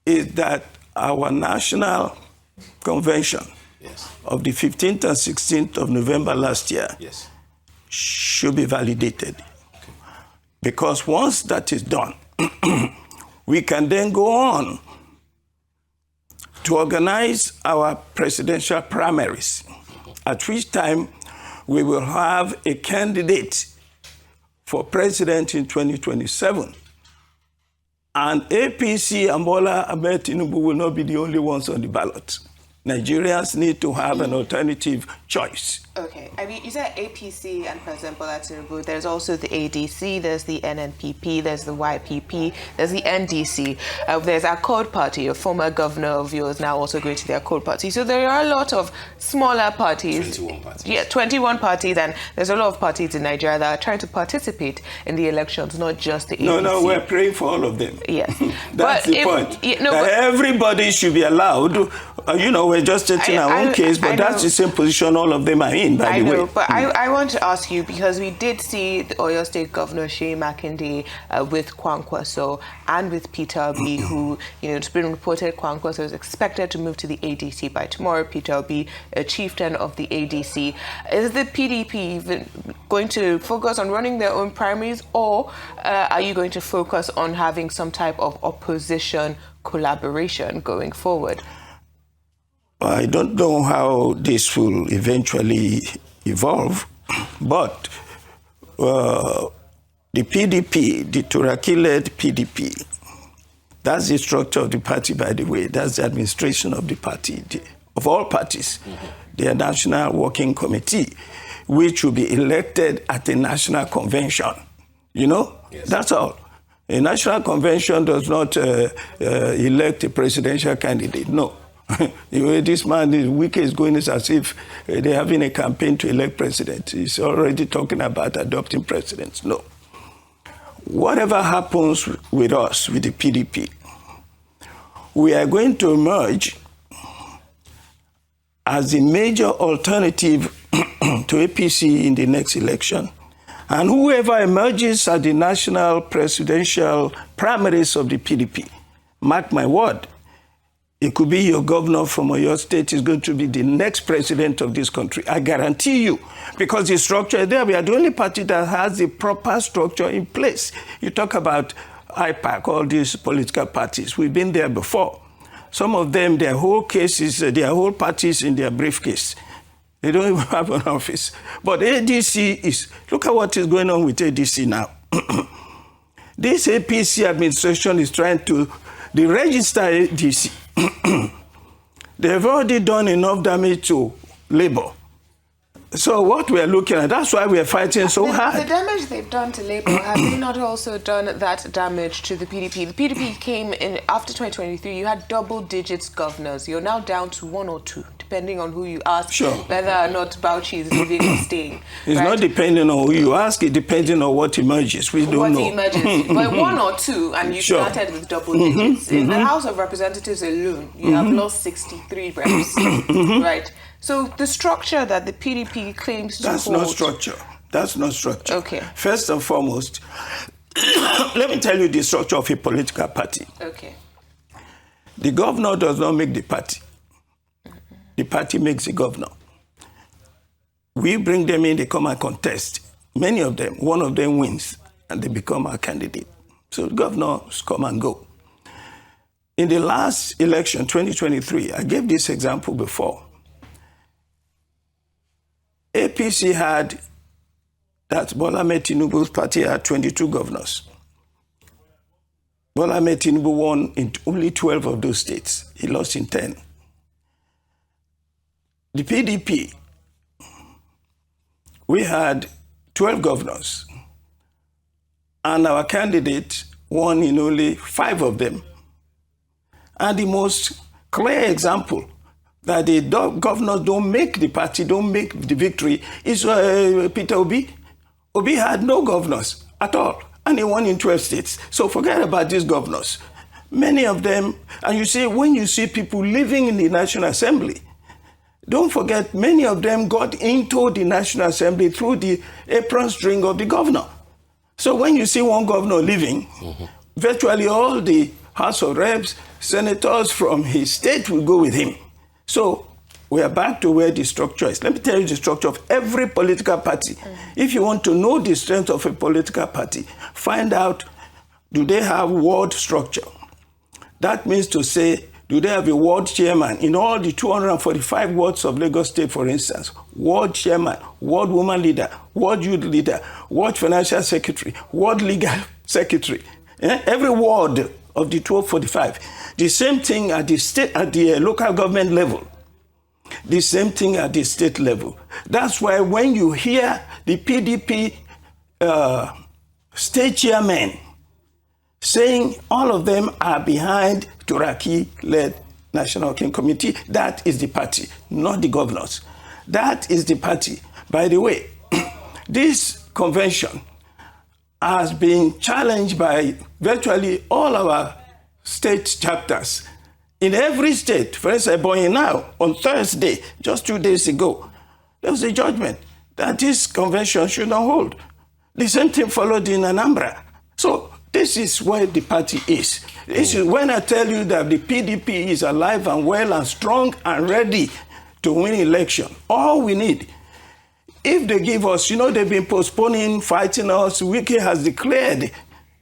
Is that our National Convention of the 15th and 16th of November last year should be validated. Okay. Because once that is done, we can then go on to organize our presidential primaries, at which time we will have a candidate for president in 2027. And APC and Bola Ahmed Tinubu will not be the only ones on the ballot. Nigerians need to have an alternative choice. Okay. I mean, you said APC and President Bola Tinubu. There's also the ADC, there's the NNPP, there's the YPP, there's the NDC. There's our Accord Party. A former governor of yours now also going to the Accord Party. So there are a lot of smaller parties. 21 parties. Yeah, 21 parties. And there's a lot of parties in Nigeria that are trying to participate in the elections, not just the APC. No, we're praying for all of them. Yes. That's the point. That everybody should be allowed. we're just stating our own case, but that's the same position all of them are in, by the way. I know, but I want to ask you, because we did see the Oyo State Governor Seyi Makinde with Kwankwaso and with Peter Obi, who, it's been reported Kwankwaso is expected to move to the ADC by tomorrow. Peter Obi, a chieftain of the ADC. Is the PDP even going to focus on running their own primaries, or are you going to focus on having some type of opposition collaboration going forward? I don't know how this will eventually evolve, but the PDP, the Turaki-led PDP, that's the structure of the party, by the way. That's the administration of the party, of all parties. Their National Working Committee, which will be elected at a national convention. Yes. That's all. A national convention does not elect a presidential candidate, no. This man, the week is going as if they're having a campaign to elect president. He's already talking about adopting presidents. No. Whatever happens with us, with the PDP, we are going to emerge as the major alternative to APC in the next election. And whoever emerges at the national presidential primaries of the PDP, mark my word, it could be your governor from Oyo State is going to be the next president of this country. I guarantee you, because the structure is there. We are the only party that has the proper structure in place. You talk about IPAC, all these political parties. We've been there before. Some of them, their whole cases, their whole parties in their briefcase. They don't even have an office. But ADC is, look at what is going on with ADC now. This APC administration is trying to deregister ADC. They've already done enough damage to Labour. So what we're looking at, that's why we're fighting so hard. The damage they've done to Labour, have they not also done that damage to the PDP? The PDP came in after 2023, you had double digits governors. You're now down to one or two, depending on who you ask, sure, whether or not Bauchi is leaving or staying. It's not depending on who you ask, it depends on what emerges. We don't know. What emerges. But one or two, and you started with double digits. In the House of Representatives alone, you have lost 63 reps, right? So the structure that the PDP claims to hold... That's not structure. That's not structure. Okay. First and foremost, let me tell you the structure of a political party. Okay. The governor does not make the party. The party makes the governor. We bring them in, they come and contest. Many of them, one of them wins, and they become our candidate. So the governors come and go. In the last election, 2023, I gave this example before. APC had, that Bola Ahmed Tinubu's party had 22 governors. Bola Ahmed Tinubu won in only 12 of those states. He lost in 10. The PDP, we had 12 governors, and our candidate won in only 5 of them. And the most clear example that the governors don't make the party, don't make the victory, is Peter Obi. Obi had no governors at all, and he won in 12 states. So forget about these governors. Many of them, and you see, when you see people living in the National Assembly, don't forget, many of them got into the National Assembly through the apron string of the governor. So when you see one governor leaving, virtually all the House of Reps, senators from his state will go with him. So we are back to where the structure is. Let me tell you the structure of every political party. If you want to know the strength of a political party, find out, do they have ward structure? That means to say, do they have a ward chairman? In all the 245 wards of Lagos State, for instance, ward chairman, ward woman leader, ward youth leader, ward financial secretary, ward legal secretary. Every ward of the 245. The same thing at the state, at the local government level. The same thing at the state level. That's why when you hear the PDP state chairman saying all of them are behind Turaki-led National Working Committee, that is the party, not the governors. That is the party. By the way, this convention has been challenged by virtually all our state chapters in every state, for instance, Ebonyi now, on Thursday, just 2 days ago, there was a judgment that this convention should not hold. The same thing followed in Anambra. So this is where the party is. This is when I tell you that the PDP is alive and well and strong and ready to win election. All we need, if they give us, they've been postponing, fighting us. Wike has declared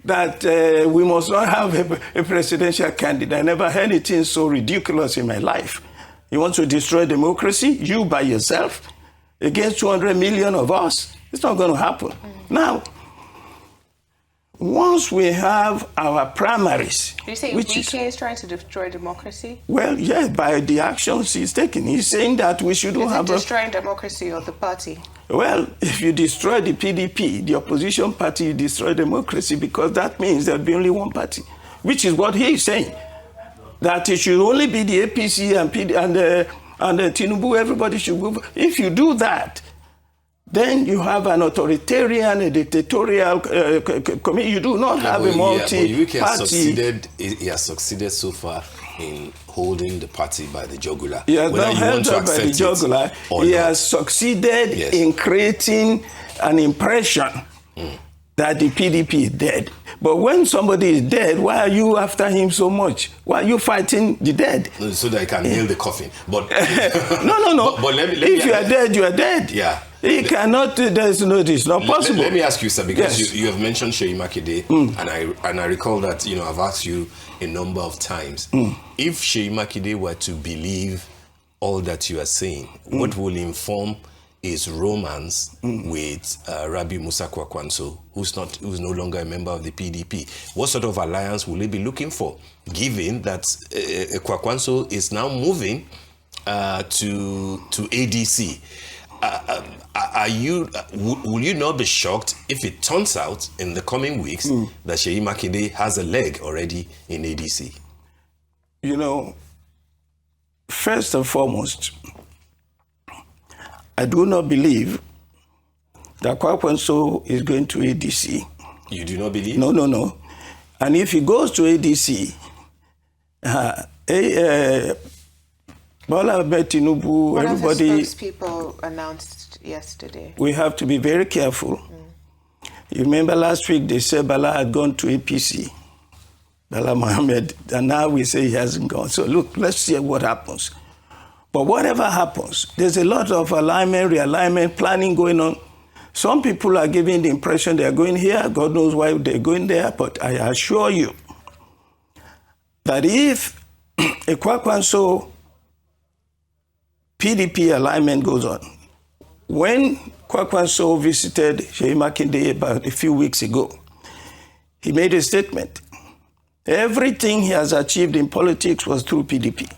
that we must not have a presidential candidate. I never heard anything so ridiculous in my life. You want to destroy democracy, you by yourself, against 200 million of us? It's not going to happen. Now, once we have our primaries... Do you say Wike is trying to destroy democracy? Well, yes, by the actions he's taking. He's saying that we shouldn't have... destroying democracy or the party? Well, if you destroy the PDP, the opposition party, you destroy democracy, because that means there'll be only one party, which is what he is saying. That it should only be the APC and Tinubu, everybody should go. If you do that, then you have an authoritarian, a dictatorial committee. You do not have a multi-party. He has succeeded so far in holding the party by the jugular. He has not held up by the jugular. He has succeeded in creating an impression that the PDP is dead. But when somebody is dead, why are you after him so much? Why are you fighting the dead? So that he can nail the coffin. But no. But if you are dead, you are dead. Yeah. He cannot, it's not possible. Let me ask you, sir, because you have mentioned Seyi Makinde, and I recall that, I've asked you a number of times, if Seyi Makinde were to believe all that you are saying, what will inform his romance with Rabi Musa Kwakwanso, who's no longer a member of the PDP? What sort of alliance will he be looking for, given that Kwakwanso is now moving to ADC? Will you not be shocked if it turns out in the coming weeks that Seyi Makinde has a leg already in ADC? First and foremost, I do not believe that Kwakwanso is going to ADC. You do not believe? No. And if he goes to ADC, Bola Ahmed Tinubu, everybody... One of his spokespeople announced yesterday. We have to be very careful. You remember last week they said Bala had gone to APC, Bala Mohammed, and now we say he hasn't gone. So look, let's see what happens. But whatever happens, there's a lot of alignment, realignment, planning going on. Some people are giving the impression they're going here. God knows why they're going there. But I assure you that if a Kwakwanso PDP alignment goes on, when Kwakwanso visited Seyi Makinde about a few weeks ago, he made a statement. Everything he has achieved in politics was through PDP.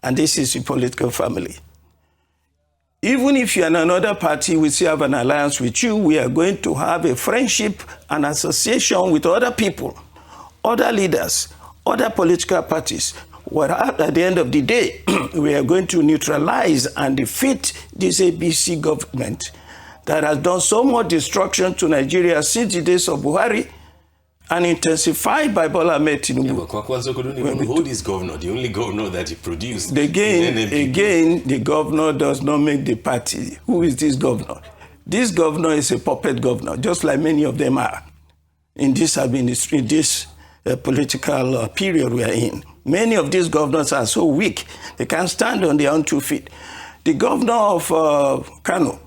And this is a political family. Even if you're in another party, we still have an alliance with you. We are going to have a friendship and association with other people, other leaders, other political parties. Well, at the end of the day, we are going to neutralize and defeat this ABC government that has done so much destruction to Nigeria since the days of Buhari and intensified by Bola Ahmed Tinubu. Yeah, but Kwakwanso couldn't even hold his governor, the only governor that he produced. Again, the governor does not make the party. Who is this governor? This governor is a puppet governor, just like many of them are in this administration, this political period we are in. Many of these governors are so weak, they can't stand on their own 2 feet. The governor of Kano,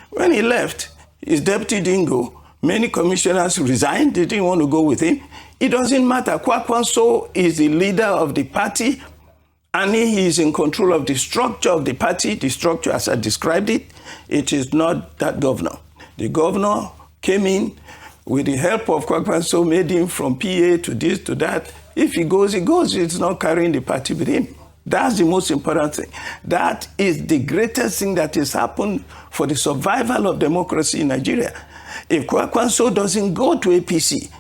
when he left, his deputy didn't go. Many commissioners resigned, they didn't want to go with him. It doesn't matter. Kwakwanso is the leader of the party, and he is in control of the structure of the party. The structure, as I described it, it is not that governor. The governor came in with the help of Kwakwanso, made him from PA to this, to that. If he goes, he goes. It's not carrying the party with him. That's the most important thing. That is the greatest thing that has happened for the survival of democracy in Nigeria. If Kwakwanso doesn't go to APC,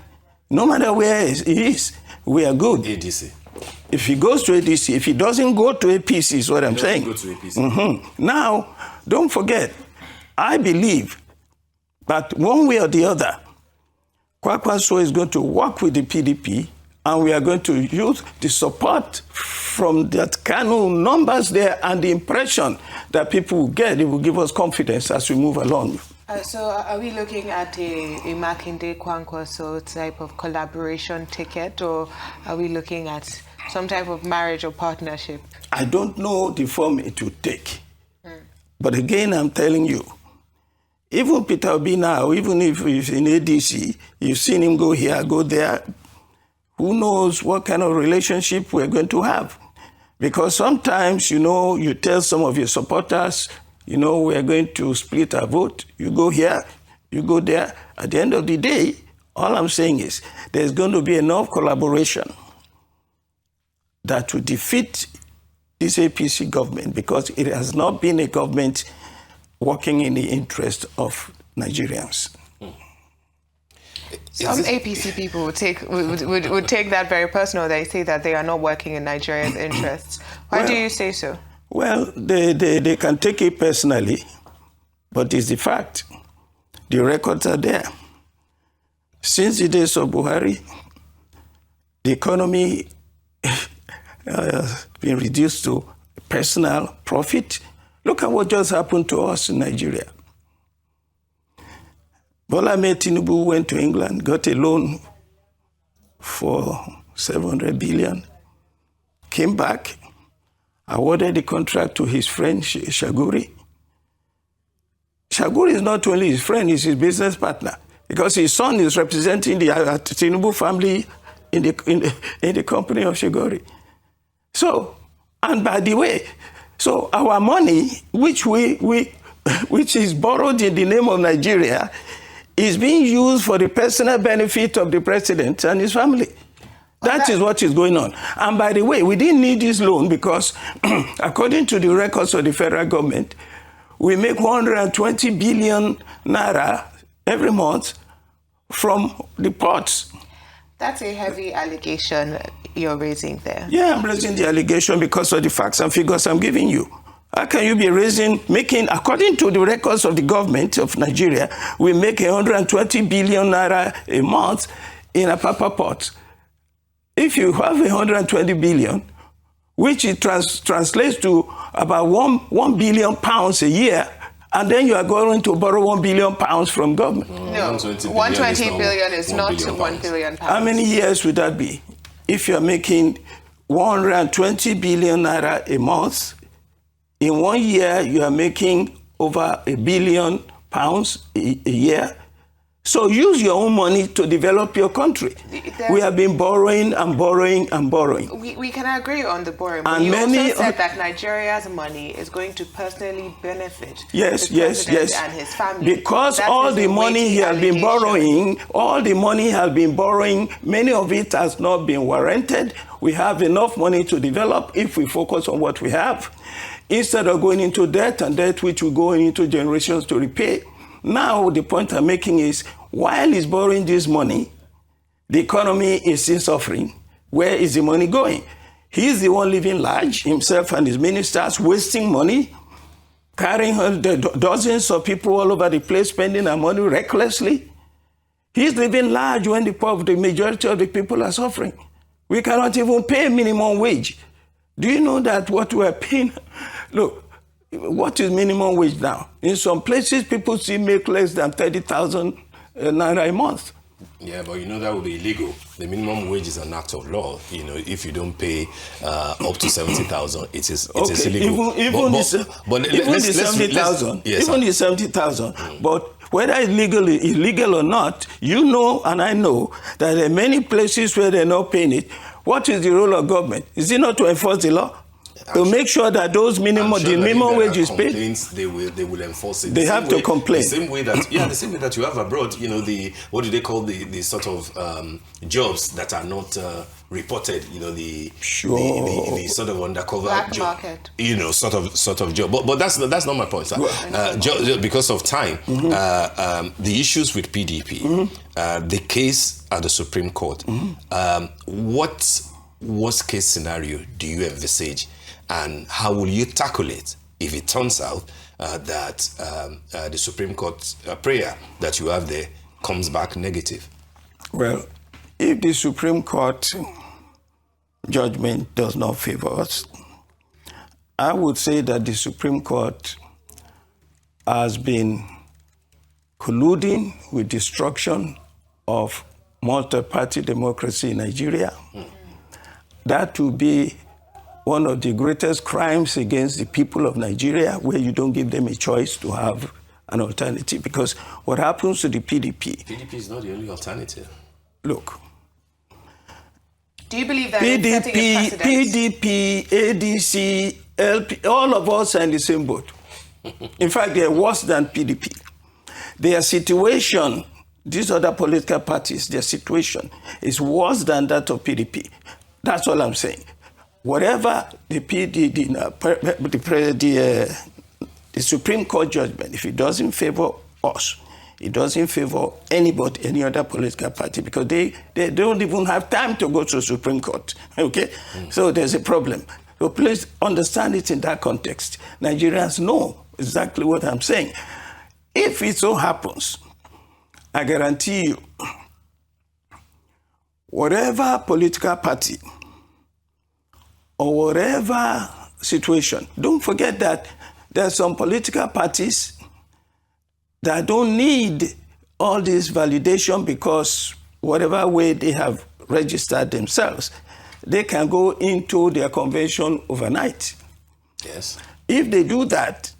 no matter where he is, we are good. ADC. If he goes to ADC, if he doesn't go to APC, is what I'm saying. Go to APC. Now, don't forget, I believe that one way or the other, Kwakwanso is going to work with the PDP And we are going to use the support from that Kanu numbers there and the impression that people will get. It will give us confidence as we move along. So are we looking at a Makinde Kwankwaso type of collaboration ticket, or are we looking at some type of marriage or partnership? I don't know the form it will take. But again, I'm telling you, even Peter Obi now, even if he's in ADC, you've seen him go here, go there, who knows what kind of relationship we're going to have. Because sometimes, you tell some of your supporters, we're going to split our vote. You go here, you go there. At the end of the day, all I'm saying is there's going to be enough collaboration that will defeat this APC government, because it has not been a government working in the interest of Nigerians. Some APC people would take that very personal. They say that they are not working in Nigeria's interests. Why do you say so? Well, they can take it personally, but it's the fact. The records are there. Since the days of Buhari, the economy has been reduced to personal profit. Look at what just happened to us in Nigeria. Bola Ahmed Tinubu went to England, got a loan for 700 billion, came back, awarded the contract to his friend Shaguri. Shaguri is not only his friend, he's his business partner, because his son is representing the Tinubu family in the company of Shaguri. So, and by the way, so our money, which is borrowed in the name of Nigeria, is being used for the personal benefit of the president and his family. That is what is going on. And by the way, we didn't need this loan because, according to the records of the federal government, we make 120 billion naira every month from the ports. That's a heavy allegation you're raising there. Yeah, I'm raising the allegation because of the facts and figures I'm giving you. How can you be making, according to the records of the government of Nigeria, we make 120 billion naira a month in Apapa port. If you have 120 billion, which it translates to about 1 billion pounds a year, and then you are going to borrow 1 billion pounds from government. No, 120 billion is not 1 billion pounds. How many years would that be? If you are making 120 billion naira a month, in 1 year you are making over 1 billion pounds a year. So use your own money to develop your country. We have been borrowing and borrowing and borrowing. We can agree on the borrowing, but you also said that Nigeria's money is going to personally benefit the president and his family. Because all the money he has been borrowing, many of it has not been warranted. We have enough money to develop if we focus on what we have, instead of going into debt, and debt which will go into generations to repay. Now, the point I'm making is, while he's borrowing this money, the economy is still suffering. Where is the money going? He's the one living large, himself and his ministers, wasting money, carrying dozens of people all over the place, spending our money recklessly. He's living large when the majority of the people are suffering. We cannot even pay minimum wage. Do you know that what we are paying? Look, what is minimum wage now? In some places, people still make less than 30,000 naira a month. Yeah, but that would be illegal. The minimum wage is an act of law. If you don't pay up to 70,000, it is illegal. Even the 70,000. But whether it's illegal or not, you know and I know that there are many places where they're not paying it. What is the role of government? Is it not to enforce the law? To make sure that those minimum wage is paid. They will enforce it. They have to complain. The same way that you have abroad. What do they call the sort of jobs that are not reported? The sort of undercover black job. Market. Sort of job. But that's not my point, sir. Because of time, the issues with PDP, the case at the Supreme Court. What worst case scenario do you envisage? And how will you tackle it if it turns out that the Supreme Court prayer that you have there comes back negative? Well, if the Supreme Court judgment does not favor us, I would say that the Supreme Court has been colluding with destruction of multi-party democracy in Nigeria. That will be one of the greatest crimes against the people of Nigeria, where you don't give them a choice to have an alternative. Because what happens to the PDP... PDP is not the only alternative. Look. Do you believe that it's setting a precedent? PDP, ADC, LP, all of us are in the same boat. In fact, they are worse than PDP. Their situation, these other political parties, their situation is worse than that of PDP. That's all I'm saying. Whatever the Supreme Court judgment, if it doesn't favor us, it doesn't favor anybody, any other political party, because they don't even have time to go to the Supreme Court, okay? So there's a problem. So please understand it in that context. Nigerians know exactly what I'm saying. If it so happens, I guarantee you, whatever political party or whatever situation, don't forget that there are some political parties that don't need all this validation, because whatever way they have registered themselves, they can go into their convention overnight. Yes. If they do that,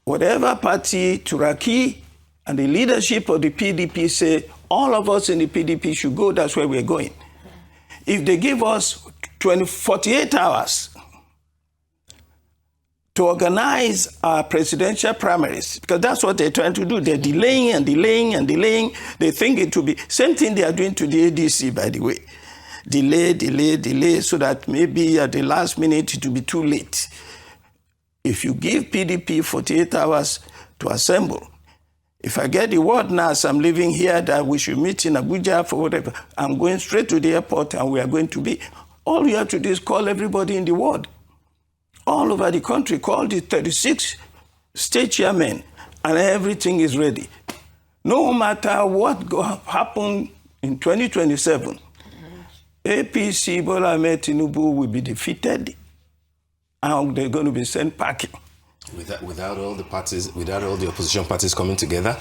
whatever party Turaki and the leadership of the PDP say, all of us in the PDP should go, that's where we're going. If they give us 48 hours to organize our presidential primaries, because that's what they're trying to do. They're delaying and delaying and delaying. They think it will be, same thing they are doing to the ADC, by the way. Delay, so that maybe at the last minute it will be too late. If you give PDP 48 hours to assemble, if I get the word now as I'm leaving here that we should meet in Abuja for whatever, I'm going straight to the airport and we are going to be. All you have to do is call everybody in the world. All over the country, call the 36 state chairmen, and everything is ready. No matter what happen in 2027, APC Bola Ahmed Tinubu will be defeated, and they're going to be sent packing. Without all the parties, without all the opposition parties coming together?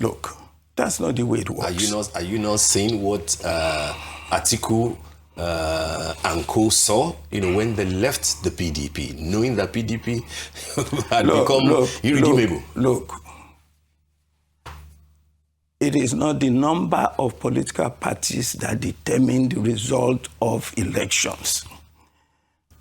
Look, that's not the way it works. Are you not seeing what Atiku and co saw, when they left the PDP, knowing that PDP had become irredeemable? Look, it is not the number of political parties that determine the result of elections.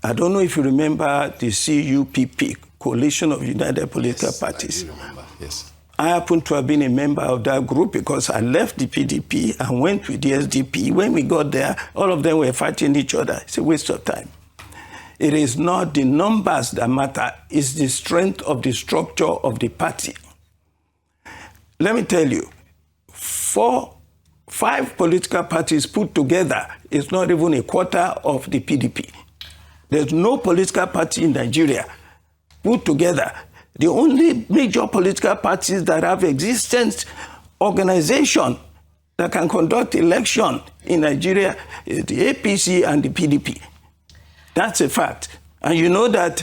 I don't know if you remember the CUPP, Coalition of United Political Parties. I do remember, yes. I happen to have been a member of that group because I left the PDP and went with the SDP. When we got there, all of them were fighting each other. It's a waste of time. It is not the numbers that matter, it's the strength of the structure of the party. Let me tell you, 5 political parties put together is not even a quarter of the PDP. There's no political party in Nigeria put together. The only major political parties that have existence organization that can conduct election in Nigeria is the APC and the PDP. That's a fact. And you know that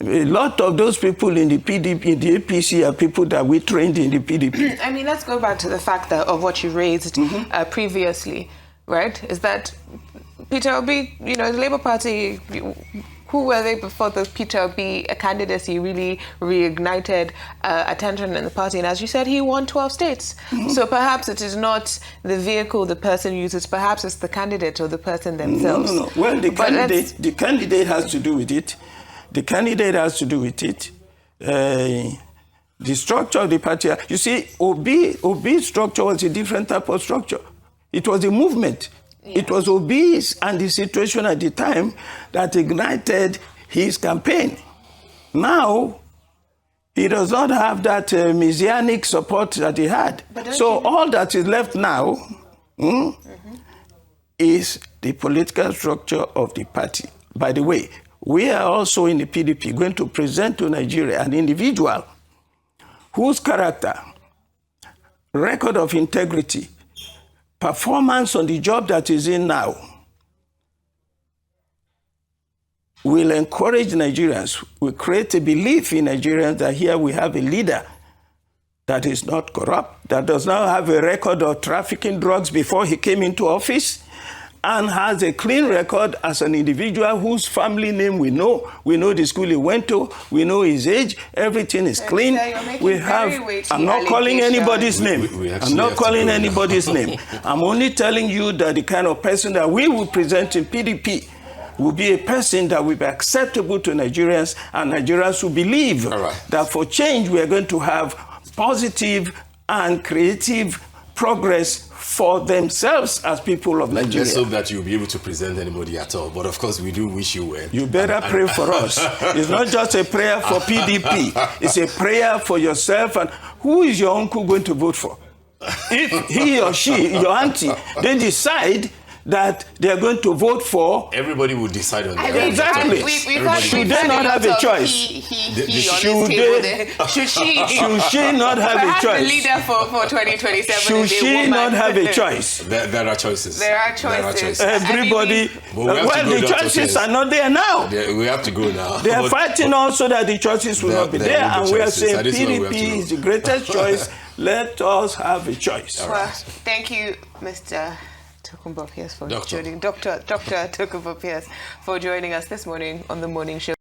a lot of those people in the PDP, in the APC, are people that we trained in the PDP. I mean, let's go back to the fact of what you raised previously, right? Is that Peter Obi, the Labour Party, who were they before the Peter Obi candidacy really reignited attention in the party? And as you said, he won 12 states. So perhaps it is not the vehicle the person uses, perhaps it's the candidate or the person themselves. No. Well, the candidate has to do with it. The candidate has to do with it. The structure of the party. You see, Obi's structure was a different type of structure. It was a movement. Yeah. It was Obi and the situation at the time that ignited his campaign. Now, he does not have that messianic support that he had. So all that is left now is the political structure of the party. By the way, we are also in the PDP going to present to Nigeria an individual whose character, record of integrity, performance on the job that is in now will encourage Nigerians, will create a belief in Nigerians that here we have a leader that is not corrupt, that does not have a record of trafficking drugs before he came into office, and has a clean record as an individual whose family name we know the school he went to, we know his age, everything is clean. We have, I'm not calling anybody's name. I'm not calling anybody's name. I'm only telling you that the kind of person that we will present in PDP will be a person that will be acceptable to Nigerians, and Nigerians who believe that for change we are going to have positive and creative progress for themselves as people of Nigeria. Let's hope that you'll be able to present anybody at all. But of course, we do wish you well. You better pray for us. It's not just a prayer for PDP. It's a prayer for yourself. And who is your uncle going to vote for? If he or she, your auntie, they decide that they're going to vote for... Everybody will decide on that. Exactly. Should they not have a choice? Should she not have a choice? The leader for 2027 should she not have a choice? There are choices. There are choices. Everybody... Well, the choices are not there now. We have to go now. They are fighting also that the choices will not be there. And we are saying PDP is the greatest choice. Let us have a choice. Well, thank you, Mr. Tokunbo Pierce for joining Dr. Tokunbo Pierce for joining us this morning on the morning show.